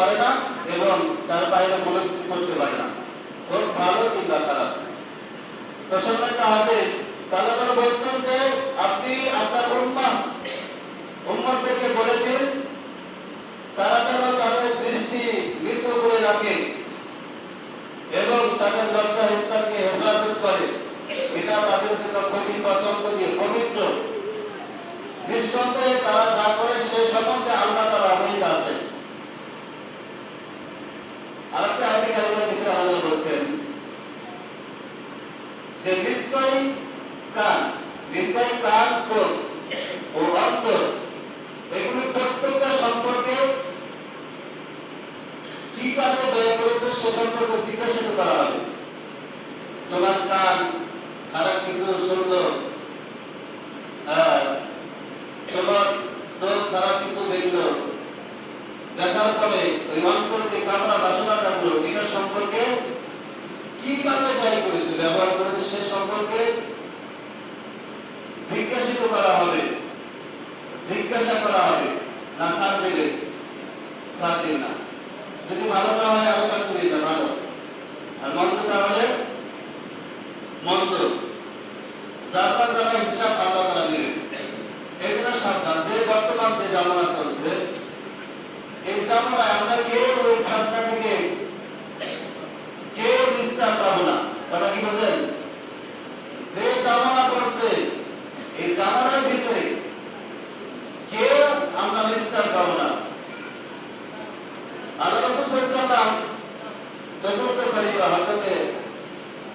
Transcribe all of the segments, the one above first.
পারে না এবং তার বাইরে মনে কিছু করতে পারে না, হোক ভালো কিংবা খারাপ। তো সম্মানিত হাজির, আল্লাহ তাআলা বলছেন যে আপনি আপনার উম্মতদেরকে বলে দিন তারা যেন তাদের দৃষ্টি নিচু করে রাখে এবং তাদের লজ্জা স্থানকে হেফাজত করে। এটা তাদের জন্য খুবই পছন্দনীয়, পবিত্র। নিঃসন্দেহে তারা যা করে সে সম্বন্ধে আল্লাহ তাআলা অবহিত আছেন। আরেকটা আয়াতে কারিমার ভিতরে আল্লাহ বলেছেন যে নিশ্চয়ই কান, চোখ ও অন্তর এগুলি প্রত্যেকটা সম্পর্কে কি কাজে ব্যয় করেছে সে সম্পর্কে জিজ্ঞাসা করা হবে। তোমার কান খারাপ কিছু শুনলো, তোমার চোখ খারাপ কিছু দেখলো, দেখার পরে ওই অন্তরকে কামনা বাসনা থাকলো, এটা সম্পর্কে কি কাজে ব্যয় করেছে, ব্যবহার করেছে সে সম্পর্কে জিজ্ঞাসিত করা হবে, জিজ্ঞাসা করা হবে। না সার দেবে, সার দেবে না। যদি ভালো না হয় আলোচনা করে দিতে ভালো, আর মন্দ না হলে মন্দ। যার যারা হিসাব আল্লাহ তাআলা দিবেন। এই জন্য সাবধান, যে বর্তমান যে জামানা চলছে এই জামানায় আমরা কেউ ওই ঠান্ডা থেকে কেউ নিস্তার পাবো না। কথা কি বলছেন? যে জামানা করছে এই জামানার ভিতরে কেউ আমরা নিস্তার পাবো না। আল্লাহ রাসূল সাল্লাল্লাহু আলাইহি ওয়াসাল্লাম চতুর্থ খলিফা হযরত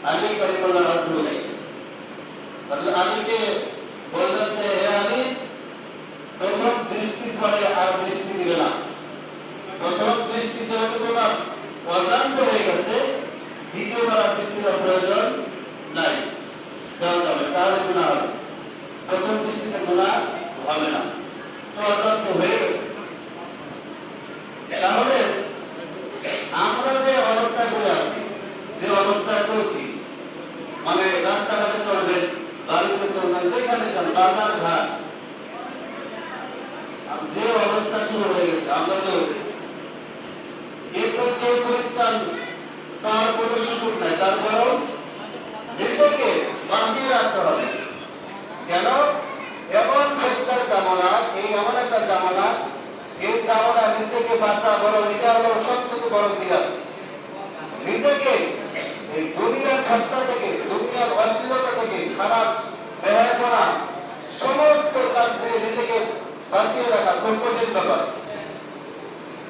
আলী কারিমুল্লাহ রাসূল আলীকে বললেন যে হে আলী, প্রথম দৃষ্টির পরে আর দৃষ্টি দিবে না। প্রথম দৃষ্টি যেহেতু তোমার অজান্ত হয়ে গেছে, দ্বিতীয়বার দৃষ্টির প্রয়োজন নাই, দেওয়া যাবে, তাহলে গুনাহ হবে। প্রথম দৃষ্টিতে গুনাহ হবে না, তো অজান্ত হয়ে গেছে। তাহলে আমরা যে অবস্থা করে আছি, যে অবস্থা করছি, মানে রাস্তাঘাটে চলবেন, বাড়িতে চলবেন, যেখানে যান, বাজার ঘাট, যে অবস্থা শুরু হয়ে গেছে, আমরা তো কেউ পরিত্রাণ তার কোনো সুযোগ নাই। তারপরেও নিজেকে বাঁচিয়ে রাখতে হবে। কেন? এমন ফেতনার জামানা, এই এমন একটা জামানা, এই জামানা নিজেকে বাঁচা বড়, এটা হলো সবচেয়ে বড় জিহাদ। নিজেকে এই দুনিয়ার ঠাট্টা থেকে, দুনিয়ার অশ্লীলতা থেকে, খারাপ ব্যবহার করা, সমস্ত কাজ থেকে নিজেকে বাঁচিয়ে রাখা খুব কঠিন ব্যাপার।